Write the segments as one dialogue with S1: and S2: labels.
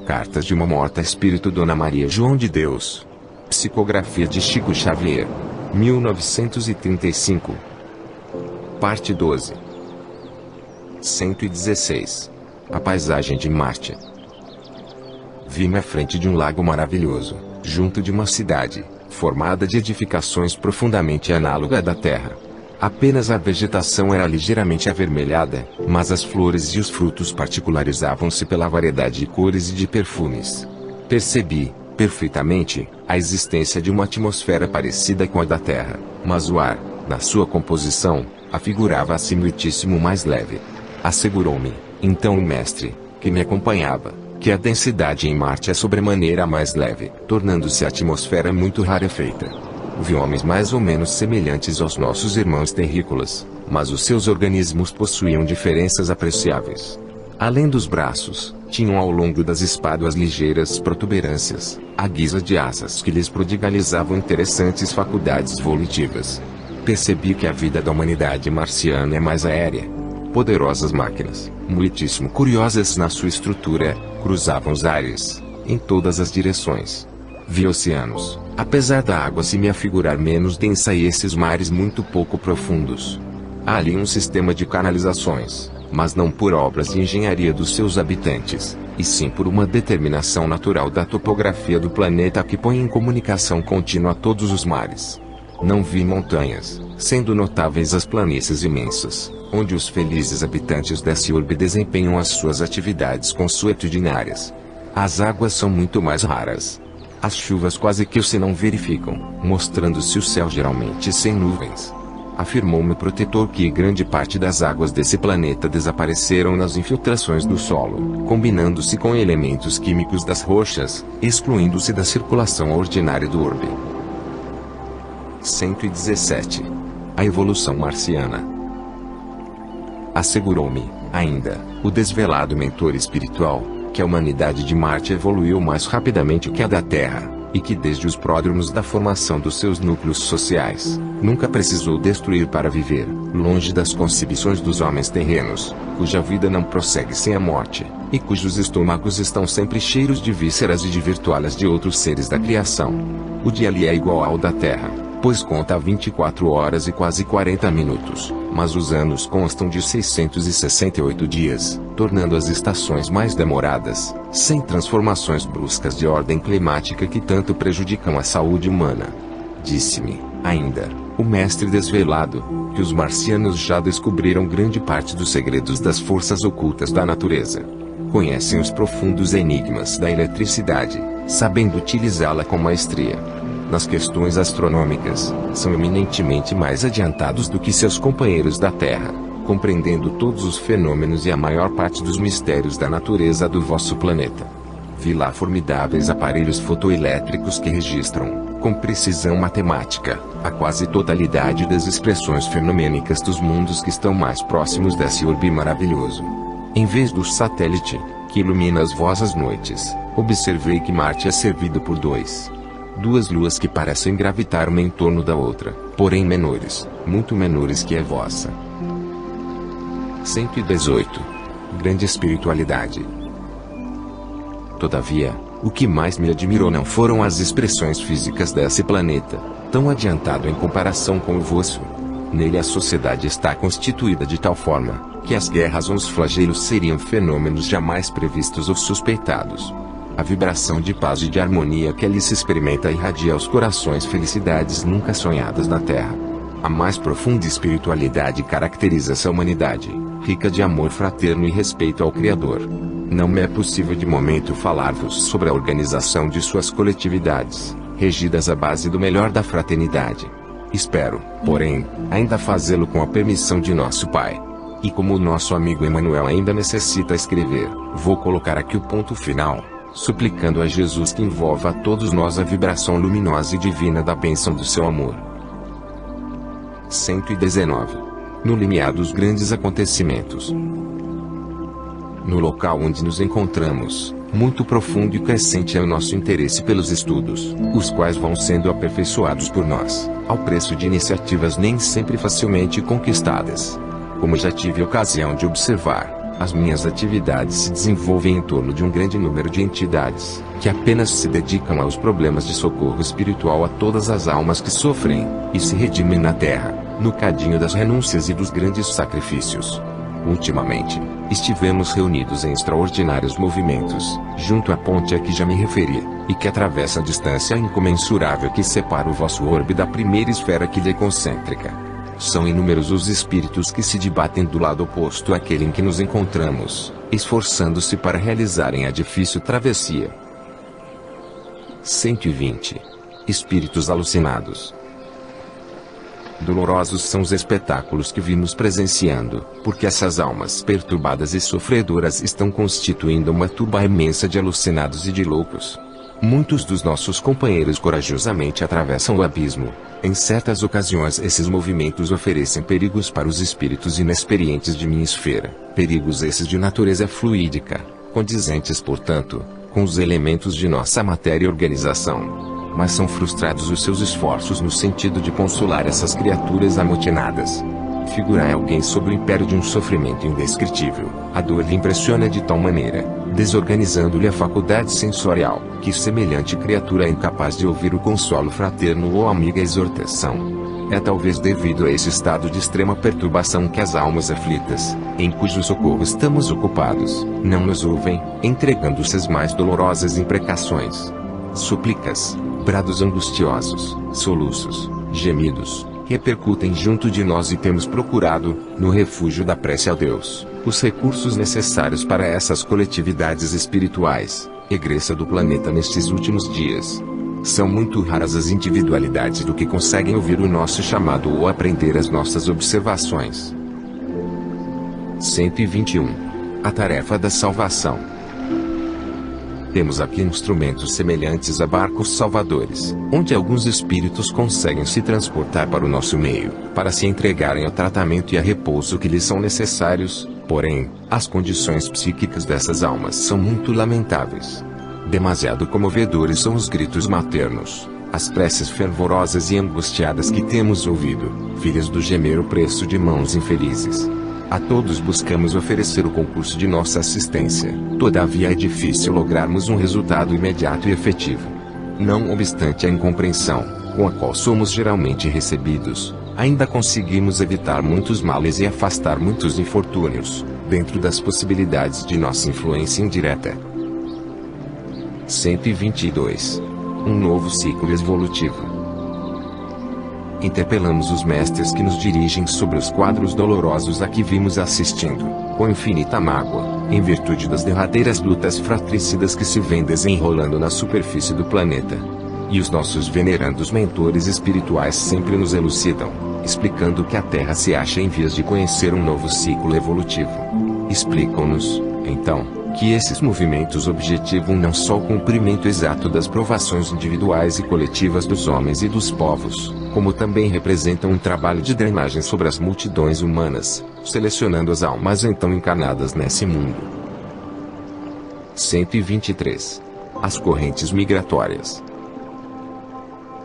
S1: Cartas de uma Morta Espírito Dona Maria João de Deus. Psicografia de Chico Xavier. 1935. Parte 12. 116. A paisagem de Marte. Vi-me à frente de um lago maravilhoso, junto de uma cidade, formada de edificações profundamente análoga à da Terra. Apenas a vegetação era ligeiramente avermelhada, mas as flores e os frutos particularizavam-se pela variedade de cores e de perfumes. Percebi, perfeitamente, a existência de uma atmosfera parecida com a da Terra, mas o ar, na sua composição, afigurava-se muitíssimo mais leve. Assegurou-me, então o mestre, que me acompanhava, que a densidade em Marte é sobremaneira mais leve, tornando-se a atmosfera muito rarefeita. Vi homens mais ou menos semelhantes aos nossos irmãos terrícolas, mas os seus organismos possuíam diferenças apreciáveis. Além dos braços, tinham ao longo das espáduas ligeiras protuberâncias, à guisa de asas que lhes prodigalizavam interessantes faculdades volitivas. Percebi que a vida da humanidade marciana é mais aérea. Poderosas máquinas, muitíssimo curiosas na sua estrutura, cruzavam os ares, em todas as direções. Vi oceanos, apesar da água se me afigurar menos densa e esses mares muito pouco profundos. Há ali um sistema de canalizações, mas não por obras de engenharia dos seus habitantes, e sim por uma determinação natural da topografia do planeta que põe em comunicação contínua todos os mares. Não vi montanhas, sendo notáveis as planícies imensas, onde os felizes habitantes dessa urbe desempenham as suas atividades consuetudinárias. As águas são muito mais raras. As chuvas quase que se não verificam, mostrando-se o céu geralmente sem nuvens. Afirmou-me o protetor que grande parte das águas desse planeta desapareceram nas infiltrações do solo, combinando-se com elementos químicos das rochas, excluindo-se da circulação ordinária do orbe. 117. A evolução marciana. Assegurou-me, ainda, o desvelado mentor espiritual, que a humanidade de Marte evoluiu mais rapidamente que a da Terra, e que desde os pródromos da formação dos seus núcleos sociais, nunca precisou destruir para viver, longe das concepções dos homens terrenos, cuja vida não prossegue sem a morte, e cujos estômagos estão sempre cheios de vísceras e de virtualhas de outros seres da criação. O dia ali é igual ao da Terra, pois conta 24 horas e quase 40 minutos, mas os anos constam de 668 dias, tornando as estações mais demoradas, sem transformações bruscas de ordem climática que tanto prejudicam a saúde humana. Disse-me, ainda, o mestre desvelado, que os marcianos já descobriram grande parte dos segredos das forças ocultas da natureza. Conhecem os profundos enigmas da eletricidade, sabendo utilizá-la com maestria. Nas questões astronômicas, são eminentemente mais adiantados do que seus companheiros da Terra, compreendendo todos os fenômenos e a maior parte dos mistérios da natureza do vosso planeta. Vi lá formidáveis aparelhos fotoelétricos que registram, com precisão matemática, a quase totalidade das expressões fenomênicas dos mundos que estão mais próximos desse orbe maravilhoso. Em vez do satélite, que ilumina as vossas noites, observei que Marte é servido por duas luas que parecem gravitar uma em torno da outra, porém menores, muito menores que a vossa. 118. Grande espiritualidade. Todavia, o que mais me admirou não foram as expressões físicas desse planeta, tão adiantado em comparação com o vosso. Nele a sociedade está constituída de tal forma, que as guerras ou os flagelos seriam fenômenos jamais previstos ou suspeitados. A vibração de paz e de harmonia que ali se experimenta irradia aos corações felicidades nunca sonhadas na Terra. A mais profunda espiritualidade caracteriza essa humanidade, rica de amor fraterno e respeito ao Criador. Não me é possível de momento falar-vos sobre a organização de suas coletividades, regidas à base do melhor da fraternidade. Espero, porém, ainda fazê-lo com a permissão de nosso Pai. E como o nosso amigo Emmanuel ainda necessita escrever, vou colocar aqui o ponto final, suplicando a Jesus que envolva a todos nós a vibração luminosa e divina da bênção do seu amor. 119. No limiar dos grandes acontecimentos. No local onde nos encontramos, muito profundo e crescente é o nosso interesse pelos estudos, os quais vão sendo aperfeiçoados por nós, ao preço de iniciativas nem sempre facilmente conquistadas. Como já tive ocasião de observar, As minhas atividades se desenvolvem em torno de um grande número de entidades, que apenas se dedicam aos problemas de socorro espiritual a todas as almas que sofrem, e se redimem na Terra, no cadinho das renúncias e dos grandes sacrifícios. Ultimamente, estivemos reunidos em extraordinários movimentos, junto à ponte a que já me referi, e que atravessa a distância incomensurável que separa o vosso orbe da primeira esfera que lhe é concêntrica. São inúmeros os espíritos que se debatem do lado oposto àquele em que nos encontramos, esforçando-se para realizarem a difícil travessia. 120. Espíritos alucinados. Dolorosos são os espetáculos que vimos presenciando, porque essas almas perturbadas e sofredoras estão constituindo uma turba imensa de alucinados e de loucos. Muitos dos nossos companheiros corajosamente atravessam o abismo. Em certas ocasiões esses movimentos oferecem perigos para os espíritos inexperientes de minha esfera, perigos esses de natureza fluídica, condizentes portanto, com os elementos de nossa matéria e organização. Mas são frustrados os seus esforços no sentido de consolar essas criaturas amotinadas. Figurai alguém sob o império de um sofrimento indescritível, a dor lhe impressiona de tal maneira, desorganizando-lhe a faculdade sensorial, que semelhante criatura é incapaz de ouvir o consolo fraterno ou a amiga exortação. É talvez devido a esse estado de extrema perturbação que as almas aflitas, em cujo socorro estamos ocupados, não nos ouvem, entregando-se às mais dolorosas imprecações. Súplicas, brados angustiosos, soluços, gemidos, repercutem junto de nós e temos procurado, no refúgio da prece a Deus, os recursos necessários para essas coletividades espirituais, egressa do planeta nestes últimos dias. São muito raras as individualidades do que conseguem ouvir o nosso chamado ou aprender as nossas observações. 121. A tarefa da salvação. Temos aqui instrumentos semelhantes a barcos salvadores, onde alguns espíritos conseguem se transportar para o nosso meio, para se entregarem ao tratamento e a repouso que lhes são necessários, porém, as condições psíquicas dessas almas são muito lamentáveis. Demasiado comovedores são os gritos maternos, as preces fervorosas e angustiadas que temos ouvido, filhas do gemer o preço de mãos infelizes. A todos buscamos oferecer o concurso de nossa assistência, todavia é difícil lograrmos um resultado imediato e efetivo. Não obstante a incompreensão, com a qual somos geralmente recebidos, ainda conseguimos evitar muitos males e afastar muitos infortúnios, dentro das possibilidades de nossa influência indireta. 122. Um novo ciclo evolutivo. Interpelamos os mestres que nos dirigem sobre os quadros dolorosos a que vimos assistindo, com infinita mágoa, em virtude das derradeiras lutas fratricidas que se vêm desenrolando na superfície do planeta. E os nossos venerandos mentores espirituais sempre nos elucidam, explicando que a Terra se acha em vias de conhecer um novo ciclo evolutivo. Explicam-nos, então, que esses movimentos objetivam não só o cumprimento exato das provações individuais e coletivas dos homens e dos povos, como também representam um trabalho de drenagem sobre as multidões humanas, selecionando as almas então encarnadas nesse mundo. 123. As correntes migratórias.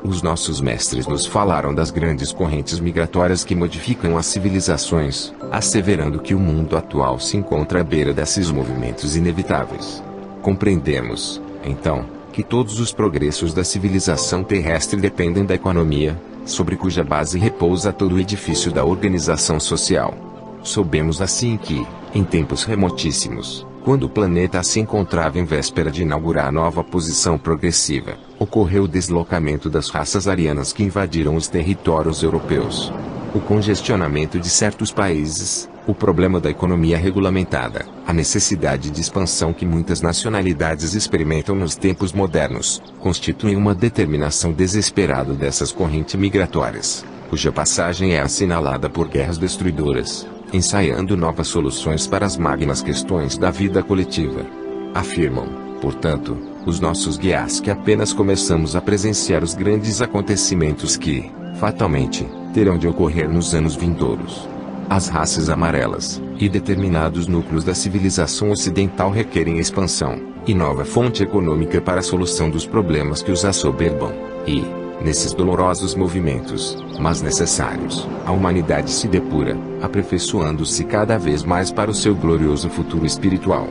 S1: Os nossos mestres nos falaram das grandes correntes migratórias que modificam as civilizações, asseverando que o mundo atual se encontra à beira desses movimentos inevitáveis. Compreendemos, então, que todos os progressos da civilização terrestre dependem da economia, sobre cuja base repousa todo o edifício da organização social. Soubemos assim que, em tempos remotíssimos, quando o planeta se encontrava em véspera de inaugurar nova posição progressiva, ocorreu o deslocamento das raças arianas que invadiram os territórios europeus. O congestionamento de certos países, o problema da economia regulamentada, a necessidade de expansão que muitas nacionalidades experimentam nos tempos modernos, constituem uma determinação desesperada dessas correntes migratórias, cuja passagem é assinalada por guerras destruidoras, ensaiando novas soluções para as magnas questões da vida coletiva. Afirmam, portanto, os nossos guias que apenas começamos a presenciar os grandes acontecimentos que, fatalmente, terão de ocorrer nos anos vindouros. As raças amarelas, e determinados núcleos da civilização ocidental requerem expansão, e nova fonte econômica para a solução dos problemas que os assoberbam, e, Nesses dolorosos movimentos, mas necessários, a humanidade se depura, aperfeiçoando-se cada vez mais para o seu glorioso futuro espiritual.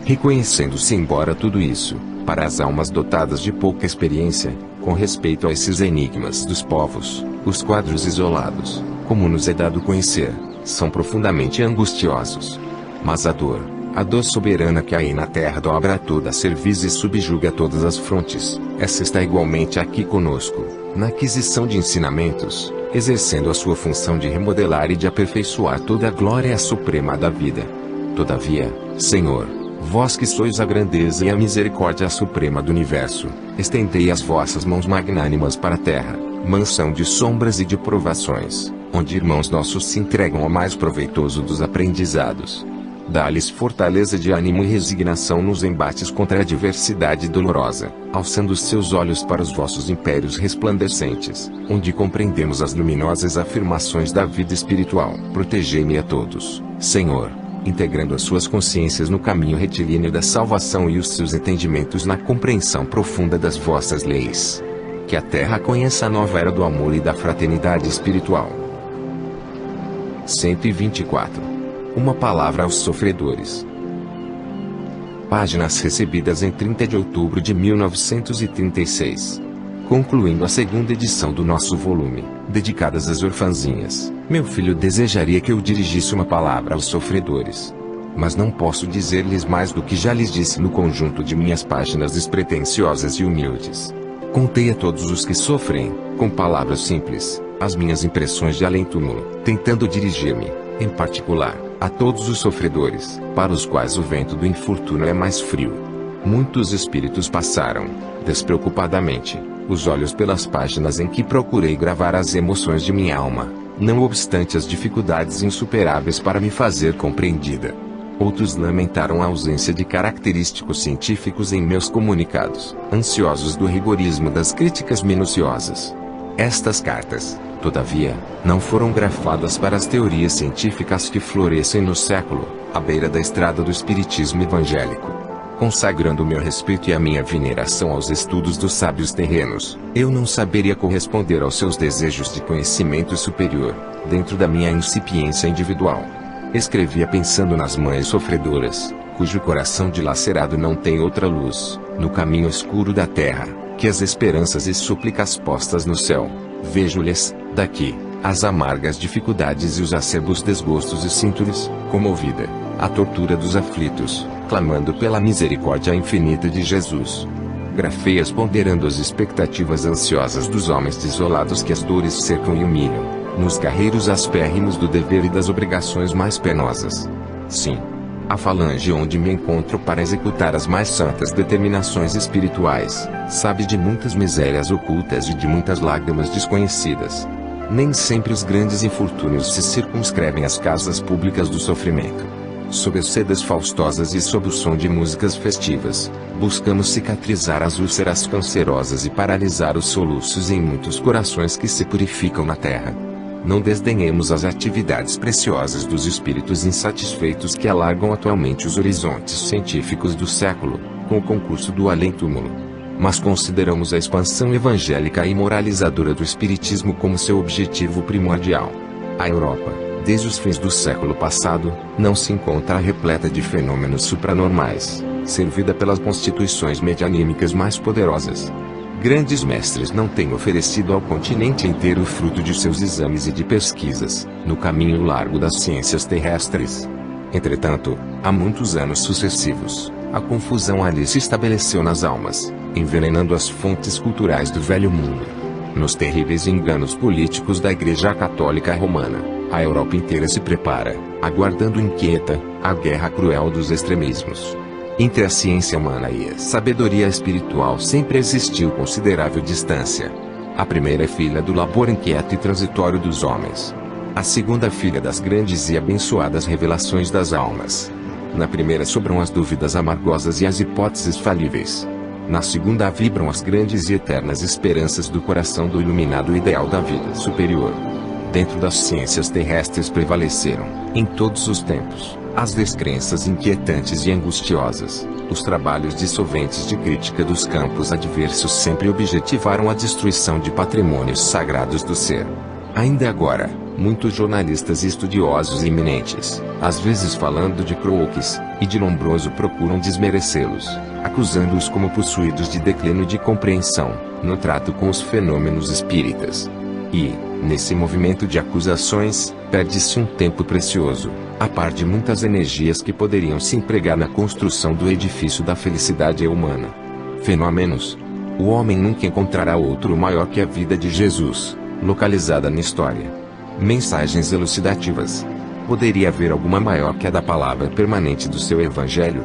S1: Reconhecendo-se embora tudo isso, para as almas dotadas de pouca experiência, com respeito a esses enigmas dos povos, os quadros isolados, como nos é dado conhecer, são profundamente angustiosos. Mas a dor soberana que aí na terra dobra a toda a cerviz e subjuga todas as frontes, essa está igualmente aqui conosco, na aquisição de ensinamentos, exercendo a sua função de remodelar e de aperfeiçoar toda a glória suprema da vida. Todavia, Senhor, vós que sois a grandeza e a misericórdia suprema do universo, estendei as vossas mãos magnânimas para a terra, mansão de sombras e de provações, onde irmãos nossos se entregam ao mais proveitoso dos aprendizados. Dá-lhes fortaleza de ânimo e resignação nos embates contra a adversidade dolorosa, alçando seus olhos para os vossos impérios resplandecentes, onde compreendemos as luminosas afirmações da vida espiritual. Protegei-me a todos, Senhor, integrando as suas consciências no caminho retilíneo da salvação e os seus entendimentos na compreensão profunda das vossas leis. Que a terra conheça a nova era do amor e da fraternidade espiritual. 124. Uma palavra aos sofredores. Páginas recebidas em 30 de outubro de 1936. Concluindo a segunda edição do nosso volume, dedicadas às orfanzinhas, meu filho desejaria que eu dirigisse uma palavra aos sofredores. Mas não posso dizer-lhes mais do que já lhes disse no conjunto de minhas páginas despretensiosas e humildes. Contei a todos os que sofrem, com palavras simples, as minhas impressões de além-túmulo, tentando dirigir-me, em particular, a todos os sofredores, para os quais o vento do infortúnio é mais frio. Muitos espíritos passaram, despreocupadamente, os olhos pelas páginas em que procurei gravar as emoções de minha alma, não obstante as dificuldades insuperáveis para me fazer compreendida. Outros lamentaram a ausência de característicos científicos em meus comunicados, ansiosos do rigorismo das críticas minuciosas. Estas cartas, todavia, não foram grafadas para as teorias científicas que florescem no século, à beira da estrada do espiritismo evangélico. Consagrando meu respeito e a minha veneração aos estudos dos sábios terrenos, eu não saberia corresponder aos seus desejos de conhecimento superior, dentro da minha incipiência individual. Escrevia pensando nas mães sofredoras, cujo coração dilacerado não tem outra luz, no caminho escuro da terra, que as esperanças e súplicas postas no céu. Vejo-lhes, daqui, as amargas dificuldades e os acerbos desgostos e sinto-lhes, comovida, a tortura dos aflitos, clamando pela misericórdia infinita de Jesus. Grafei-as ponderando as expectativas ansiosas dos homens desolados que as dores cercam e humilham, nos carreiros aspérrimos do dever e das obrigações mais penosas. Sim, a falange onde me encontro para executar as mais santas determinações espirituais, sabe de muitas misérias ocultas e de muitas lágrimas desconhecidas. Nem sempre os grandes infortúnios se circunscrevem às casas públicas do sofrimento. Sob as sedas faustosas e sob o som de músicas festivas, buscamos cicatrizar as úlceras cancerosas e paralisar os soluços em muitos corações que se purificam na terra. Não desdenhemos as atividades preciosas dos espíritos insatisfeitos que alargam atualmente os horizontes científicos do século, com o concurso do além-túmulo. Mas consideramos a expansão evangélica e moralizadora do espiritismo como seu objetivo primordial. A Europa, desde os fins do século passado, não se encontra repleta de fenômenos supranormais, servida pelas constituições medianímicas mais poderosas. Grandes mestres não têm oferecido ao continente inteiro o fruto de seus exames e de pesquisas, no caminho largo das ciências terrestres. Entretanto, há muitos anos sucessivos, a confusão ali se estabeleceu nas almas, envenenando as fontes culturais do velho mundo. Nos terríveis enganos políticos da Igreja Católica Romana, a Europa inteira se prepara, aguardando inquieta, a guerra cruel dos extremismos. Entre a ciência humana e a sabedoria espiritual sempre existiu considerável distância. A primeira é filha do labor inquieto e transitório dos homens. A segunda filha das grandes e abençoadas revelações das almas. Na primeira sobram as dúvidas amargosas e as hipóteses falíveis. Na segunda vibram as grandes e eternas esperanças do coração do iluminado ideal da vida superior. Dentro das ciências terrestres prevaleceram, em todos os tempos, As descrenças inquietantes e angustiosas, os trabalhos dissolventes de crítica dos campos adversos sempre objetivaram a destruição de patrimônios sagrados do ser. Ainda agora, muitos jornalistas e estudiosos eminentes, às vezes falando de Crookes e de Lombroso, procuram desmerecê-los, acusando-os como possuídos de declínio de compreensão, no trato com os fenômenos espíritas. E, nesse movimento de acusações, perde-se um tempo precioso, a par de muitas energias que poderiam se empregar na construção do edifício da felicidade humana. Fenômenos. O homem nunca encontrará outro maior que a vida de Jesus, localizada na história. Mensagens elucidativas. Poderia haver alguma maior que a da palavra permanente do seu Evangelho?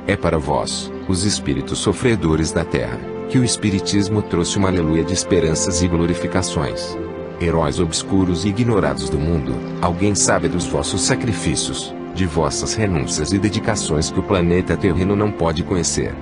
S1: É para vós, os espíritos sofredores da terra, que o Espiritismo trouxe uma aleluia de esperanças e glorificações. Heróis obscuros e ignorados do mundo, alguém sabe dos vossos sacrifícios, de vossas renúncias e dedicações que o planeta terreno não pode conhecer.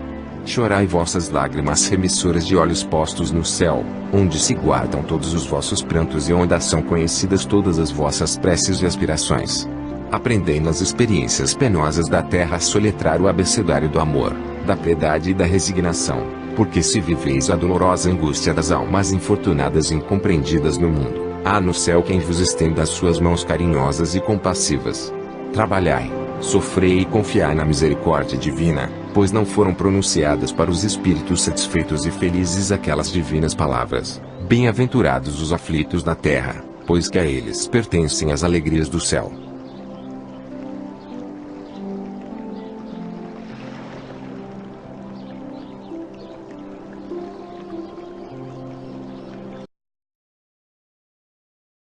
S1: Chorai vossas lágrimas remissoras de olhos postos no céu, onde se guardam todos os vossos prantos e onde são conhecidas todas as vossas preces e aspirações. Aprendei nas experiências penosas da terra a soletrar o abecedário do amor, da piedade e da resignação, porque se viveis a dolorosa angústia das almas infortunadas e incompreendidas no mundo, há no céu quem vos estenda as suas mãos carinhosas e compassivas. Trabalhai, sofrei e confiai na misericórdia divina, pois não foram pronunciadas para os espíritos satisfeitos e felizes aquelas divinas palavras: bem-aventurados os aflitos na terra, pois que a eles pertencem as alegrias do céu.